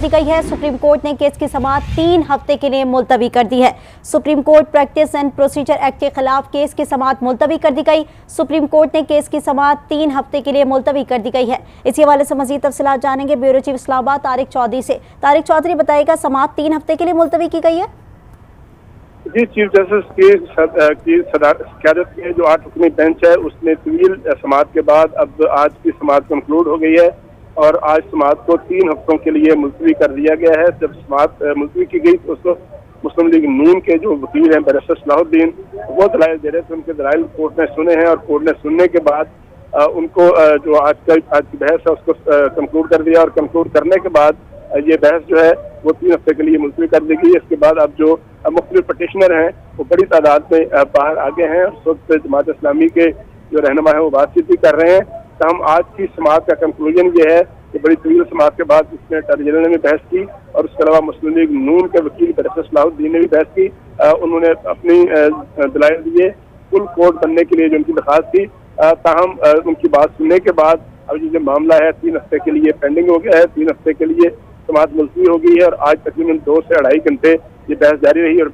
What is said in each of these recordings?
दी गई है। Supreme court ने केस की समाअत 3 हफ्ते के लिए मुलतवी कर दी है। Supreme court practice and procedure act के खिलाफ केस की समाअत मुलतवी कर दी गई। सुप्रीम कोर्ट ने केस की समाअत 3 हफ्ते के लिए मुलतवी कर दी गई है। इसी हवाले से मजीद तफसीलात जानेंगे ब्यूरो चीफ इस्लामाबाद तारिक चौधरी से। तारिक चौधरी बताएगा, समाअत 3 हफ्ते के लिए मुलतवी की गई है। जी, चीफ जस्टिस की क़यादत में जो 8 रुकनी बेंच है उसने तवील समाअत के बाद अब आज की समाअत कंक्लूड हो गई है और आज समाअत को 3 हफ्तों के लिए मुलतवी कर दिया गया है। जब समाअत मुलतवी की गई तो उसको मुस्लिम लीग नून के जो वकील हैं बैरिस्टर सलाहुद्दीन वो दलाइल दे रहे थे। उनके दलाइल कोर्ट ने सुने हैं और कोर्ट ने सुनने के बाद उनको जो आज की बहस है उसको कंक्लूड कर दिया और कंक्लूड करने के बाद ये बहस जो है वो 3 हफ्ते के लिए मुलतवी कर दी गई। इसके बाद अब जो मुख्तलिफ पटिशनर हैं वो बड़ी तादाद में बाहर आ गए हैं। उस वक्त जमात इस्लामी के जो रहनुमा है वो बातचीत भी कर रहे हैं। तो हम आज की समाअत का कंक्लूजन ये है कि बड़ी तवील समाअत के बाद इसमें अटॉर्नी जनरल ने भी बहस की और उसके अलावा मुस्लिम लीग नून के वकील बैरिस्टर सलाहुद्दीन ने भी बहस की। उन्होंने अपनी दलाइल दिए फुल कोर्ट बनने के लिए जो उनकी दरख्वास्त थी। ताहम उनकी बात सुनने के बाद अब ये जो मामला है 3 हफ्ते के लिए पेंडिंग हो गया है। 3 हफ्ते के लिए समाअत मुलतवी हो गई है और आज तकरीबन 2 से 2.5 घंटे ये बहस जारी रही और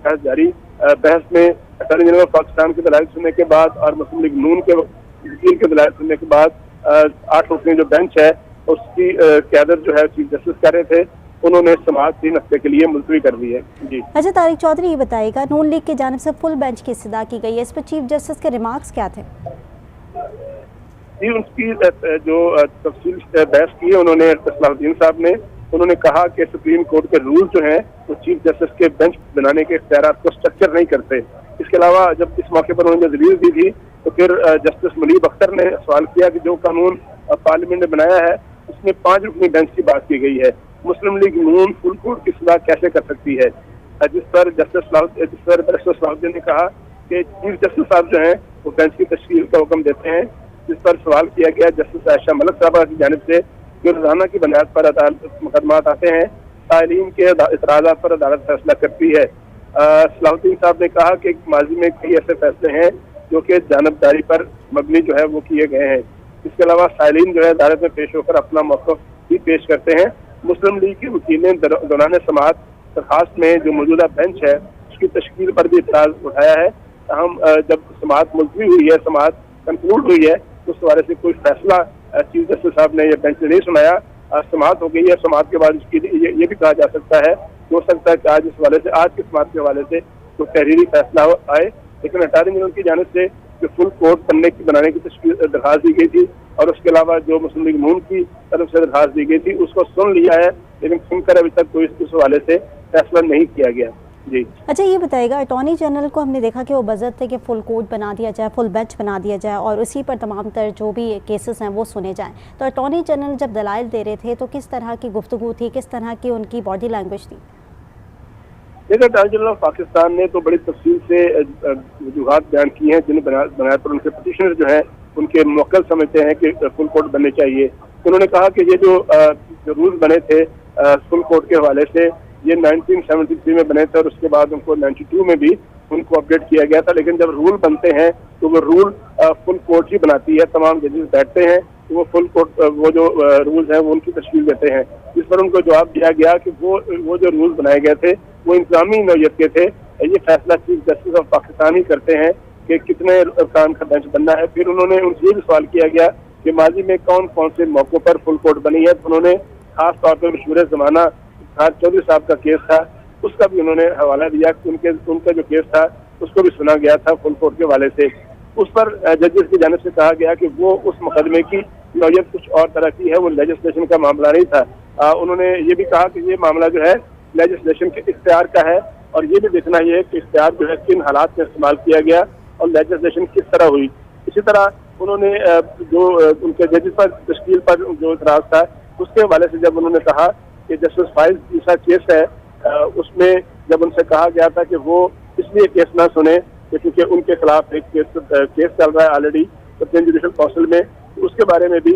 बहस में अटॉर्नी जनरल पाकिस्तान के दलाइल सुनने के बाद और मुस्लिम लीग नून के वकील के दलाइल सुनने के बाद 8 रुकनी जो बेंच है उसकी क़यादत जो है चीफ जस्टिस कर रहे थे, उन्होंने समाअत 3 हफ्ते के लिए मुलतवी कर दी है। जी अच्छा, तारिक चौधरी ये बताएगा, नून लीग की जानिब से फुल बेंच की इस्तदा की गई है, इस पर चीफ जस्टिस के रिमार्क्स क्या थे? जी, उनकी जो तफसील बहस की है उन्होंने सलाहुद्दीन साहब ने, उन्होंने कहा कि सुप्रीम कोर्ट के रूल जो हैं वो चीफ जस्टिस के बेंच बनाने के इख्तियारात को स्ट्रक्चर नहीं करते। इसके अलावा जब इस मौके पर उन्होंने दलील दी थी तो फिर जस्टिस मुनीब अख्तर ने सवाल किया कि जो कानून पार्लियामेंट ने बनाया है उसमें 5 रुकनी बेंच की बात की गई है, मुस्लिम लीग नून फुल कोर्ट की इस्तदा कैसे कर सकती है? जिस पर बैरिस्टर सलाहुद्दीन ने कहा कि चीफ जस्टिस साहब जो हैं वो बेंच की तश्कील का हुक्म देते हैं। जिस पर सवाल किया गया जस्टिस आयशा मलिक साहबा की जानिब से जो रोजाना की बुनियाद पर मुकदमात आते हैं, तालीम के इतराज़ात पर अदालत फैसला करती है। सलाहुद्दीन साहब ने कहा कि माजी में कई ऐसे फैसले हैं जो कि जानबदारी पर मबनी जो है वो किए गए हैं। इसके अलावा साइलिन जो है अदालत में पेश होकर अपना मौक़िफ़ भी पेश करते हैं। मुस्लिम लीग के वकील ने दौरान समाअत दरखास्त में जो मौजूदा बेंच है उसकी तश्कील पर भी इतराज़ उठाया है। हम जब समाअत मुलतवी हुई है, समाअत कंक्लूड हुई है, उस हवाले से कोई फैसला चीफ जस्टिस साहब ने यह बेंच ने नहीं सुनाया। समाअत हो गई है, समाअत के बाद इसकी ये भी कहा जा सकता है, हो सकता है कि आज इस हवाले से आज की समाअत के हवाले से कोई तहरीरी फैसला आए। लेकिन अटॉर्नी जनरल की जानिब से जो फुल कोर्ट बनाने की दरखास्त दी गई थी और उसके अलावा जो मुस्लिम लीग नून की तरफ से दरखास्त दी गई थी उसको सुन लिया है, लेकिन सुनकर अभी तक कोई इस हवाले से फैसला नहीं किया गया। जी अच्छा, ये बताएगा, अटॉर्नी जनरल को हमने देखा कि वो बजट थे कि फुल कोर्ट बना दिया जाए, फुल बेंच बना दिया जाए और उसी पर तमाम तर जो भी केसेस हैं वो सुने जाएं। तो अटॉर्नी जनरल जब दलाइल दे रहे थे तो किस तरह की गुफ्तगू थी, किस तरह की उनकी बॉडी लैंग्वेज थी? देखिए, अटॉर्नी जनरल पाकिस्तान ने तो बड़ी तफसील से वजूहात बयान की हैं जिन बुनियाद पर उनके पटिशनर जो हैं उनके मुवक्किल समझते हैं कि फुल कोर्ट बनने चाहिए। उन्होंने कहा कि ये जो रूल बने थे फुल कोर्ट के हवाले से ये 1973 में बने थे और उसके बाद उनको 92 में भी उनको अपडेट किया गया था। लेकिन जब रूल बनते हैं तो वो रूल फुल कोर्ट ही बनाती है, तमाम जजेस बैठते हैं तो वो फुल कोर्ट वो जो रूल्स हैं वो उनकी तशकील देते हैं। जिस पर उनको जवाब दिया गया कि वो जो रूल्स बनाए गए थे वो इंतजामी नौयत के थे। ये फैसला चीफ जस्टिस ऑफ पाकिस्तान ही करते हैं कि कितने अरकान का बेंच बनना है। फिर उन्होंने उनसे भी सवाल किया गया कि माजी में कौन कौन से मौक़ों पर फुल कोर्ट बनी है, तो उन्होंने खास तौर पर मशहूर ज़माना चौधरी साहब का केस था उसका भी उन्होंने हवाला दिया कि उनका जो केस था उसको भी सुना गया था फुल कोर्ट के हवाले से। उस पर जजेस की जानिब से कहा गया कि वो उस मुकदमे की नौयत कुछ और तरह की है, वो लेजिस्लेशन का मामला नहीं था। उन्होंने ये भी कहा कि ये मामला जो है लेजिस्लेशन के इख्तियार का है और ये भी देखना ये है कि इख्तियार जो है किन हालात में इस्तेमाल किया गया और लेजिस्लेशन किस तरह हुई। इसी तरह उन्होंने जो उनके जजेस पर तश्कील पर जो इतराज़ था उसके हवाले से जब उन्होंने कहा कि जस्टिस फाइज जैसा केस है उसमें जब उनसे कहा गया था कि वो इसलिए केस ना सुने क्योंकि उनके खिलाफ एक केस चल रहा है ऑलरेडी सुप्रीम जुडिशल काउंसिल में, तो उसके बारे में भी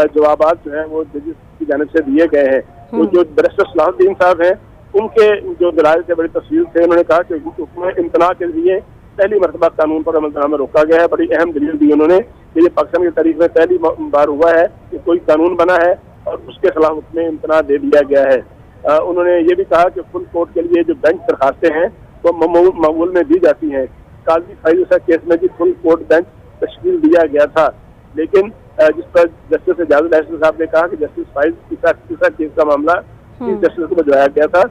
जवाबात जो है वो जजेस की जानिब से दिए गए हैं। तो जो बैरिस्टर सलाहुद्दीन साहब हैं उनके जो दलाइल थे बड़ी तफसील थे। उन्होंने कहा कि हुक्म इम्तना के लिए पहली मरतबा कानून पर अमल में रोका गया है। बड़ी अहम दलील दी उन्होंने कि ये पाकिस्तान की तारीख में पहली बार हुआ है कि कोई कानून बना है और उसके खिलाफ उसमें इम्तना दे दिया गया है। उन्होंने ये भी कहा कि फुल कोर्ट के लिए जो बेंच दरखास्तें हैं वो मामूल में दी जाती हैं। काजी फैज ईसा केस में भी फुल कोर्ट बेंच तश्कील दिया गया था, लेकिन जिस पर जस्टिस एजाजुल अहसन साहब ने कहा कि जस्टिस फैज ईसा केस का मामला चीफ जस्टिस को भिजवाया गया था।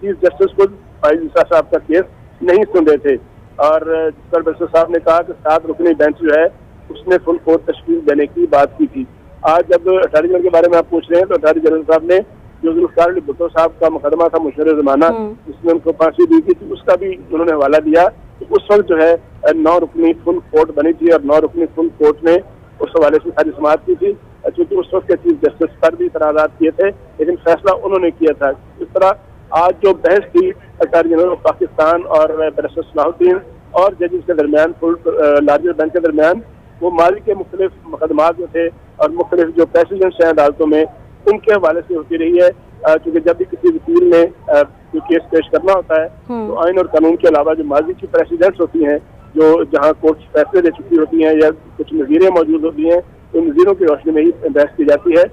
चीफ जस्टिस को फैज ईसा साहब का केस नहीं सुन रहे थे और जिस पर जस्टिस साहब ने कहा कि 7 रुकनी बेंच जो है उसने फुल कोर्ट तश्कील देने की बात की थी। आज जब अटॉर्नी जनरल के बारे में आप पूछ रहे हैं तो अटॉर्नी जनरल साहब ने जो जुल्फ़िकार अली भुट्टो साहब का मुकदमा था मुशर्रह ज़माना जिसमें उनको फांसी दी थी, उसका भी उन्होंने हवाला दिया। तो उस वक्त जो है 9 रुकनी फुल कोर्ट बनी थी और 9 रुकनी फुल कोर्ट ने उस हवाले से सारी समाअत की थी, क्योंकि उस वक्त के चीफ जस्टिस पर भी इतराज़ात किए थे, लेकिन फैसला उन्होंने किया था। इस तरह आज जो बहस थी अटॉर्नी जनरल ऑफ पाकिस्तान और बैरिस्टर सलाहुद्दीन और जजेस के दरमियान, फुल लार्जर बेंच के दरमियान, वो माजी के मुख्तलिफ मुकदमा जो थे और मुख्तलिफ जो प्रेसिडेंट्स हैं अदालतों में उनके हवाले से होती रही है। क्योंकि जब भी किसी वकील ने कोई केस पेश करना होता है तो आइन और कानून के अलावा जो माजी की प्रेसिडेंट्स होती हैं, जो जहाँ कोर्ट फैसले दे चुकी होती हैं या कुछ नज़ीरें मौजूद होती हैं, उन नज़ीरों की रोशनी में ही बहस की जाती है।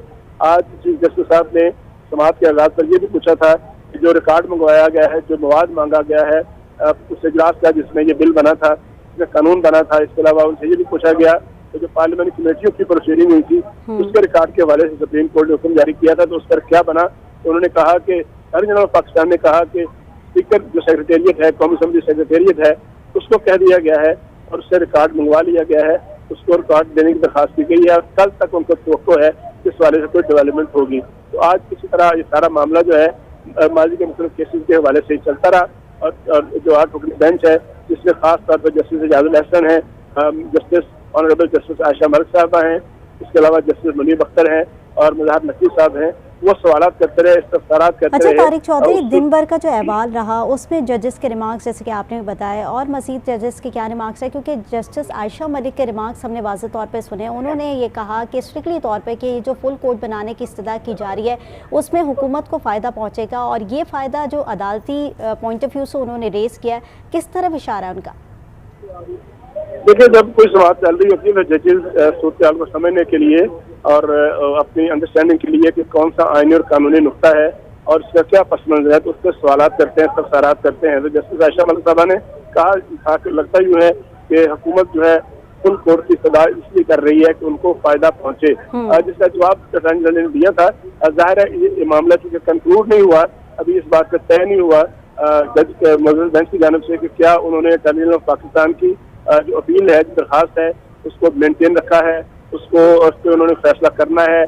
आज चीफ जस्टिस साहब ने समाअत के आगाज पर यह भी पूछा था कि जो रिकॉर्ड मंगवाया गया है, जो मवाद मांगा गया है उस इजलास का जिसमें ये बिल बना था, जिसमें कानून बना था, इसके अलावा उनसे ये भी पूछा गया तो जो पार्लियामेंट कमेटियों की प्रोसीडिंग हुई थी उसके रिकॉर्ड के हवाले से सुप्रीम कोर्ट ने हुक्म जारी किया था, तो उस पर क्या बना। तो उन्होंने कहा कि अटॉर्नी जनरल ऑफ पाकिस्तान ने कहा कि स्पीकर जो सेक्रेटेरिएट है, कौमी असम्बली सेक्रेटेरिएट है, उसको कह दिया गया है और उससे रिकॉर्ड मंगवा लिया गया है, उसको रिकॉर्ड देने की दरखास्त की गई है और कल तक उनको तवक्को है कि इस वाले से कोई डेवलपमेंट होगी। तो आज किसी तरह ये सारा मामला जो है माजी के मुख्तलिफ केसेस के हवाले से चलता रहा और जो 8 रुकनी बेंच है जिसमें खास तौर पर जस्टिस एजाजुल अहसन है, justice honourable justice Ayesha Malik साहबा हैं, इसके अलावा जस्टिस मुनीर अख्तर हैं और मुज़ाहिर नकीब साहब हैं, वो सवालात करते रहे, इस्तफसारात करते रहे। अच्छा तारिक चौधरी, दिन भर का जो अहवाल रहा उसमें जजेस के रिमार्क्स जैसे कि आपने बताया और मज़ीद जजेस के क्या रिमार्क्स है, क्योंकि जस्टिस आयशा मलिक के रिमार्क्स हमने वाज़ेह तौर पे सुने। उन्होंने ये कहा कि स्ट्रिक्टली तौर पे कि जो फुल कोर्ट बनाने की इस्तदा की जा रही है उसमें हुकूमत को फ़ायदा पहुँचेगा और ये फ़ायदा जो अदालती पॉइंट ऑफ व्यू से उन्होंने रेस किया, किस तरफ इशारा है उनका? देखिए, जब कोई समाअत चल रही होती है तो जजेस सूरत को समझने के लिए और अपनी अंडरस्टैंडिंग के लिए कि कौन सा आईनी और कानूनी नुक्ता है और उसका क्या पस मंजर है, तो उस पर सवालात करते हैं, इस्तफसारात करते हैं। तो जस्टिस आयशा मलिक साहबा ने कहा कि लगता यूँ है कि हुकूमत जो है फुल कोर्ट की इस्तदा इसलिए कर रही है कि उनको फायदा पहुंचे, जिसका जवाब अटॉर्नी जनरल ने दिया था। जाहिर है ये मामला चूंकि कंक्लूड नहीं हुआ, अभी इस बात का तय नहीं हुआ जज मौजूद बेंच की जानिब से कि क्या उन्होंने अटॉर्नी जनरल ऑफ पाकिस्तान की जो अपील है, जो दरखास्त है, उसको मेंटेन रखा है, उसको उस पर उन्होंने फैसला करना है,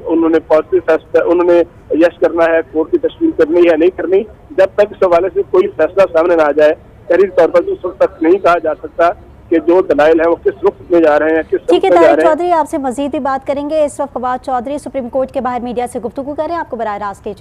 उन्होंने पॉजिटिव फैसला, उन्होंने यश करना है, कोर्ट की तशकील करनी है नहीं करनी। जब तक इस हवाले से कोई फैसला सामने ना आ जाए, तहरीर तौर पर उस वक्त तक नहीं कहा जा सकता कि जो दलाइल है वो किस रुख में जा रहे हैं, किस ठीक है तारिक चौधरी, आपसे मजीद भी बात करेंगे। इस वक्त फवाद चौधरी सुप्रीम कोर्ट के बाहर मीडिया से गुफ्तगू करें, आपको बराह रास्त के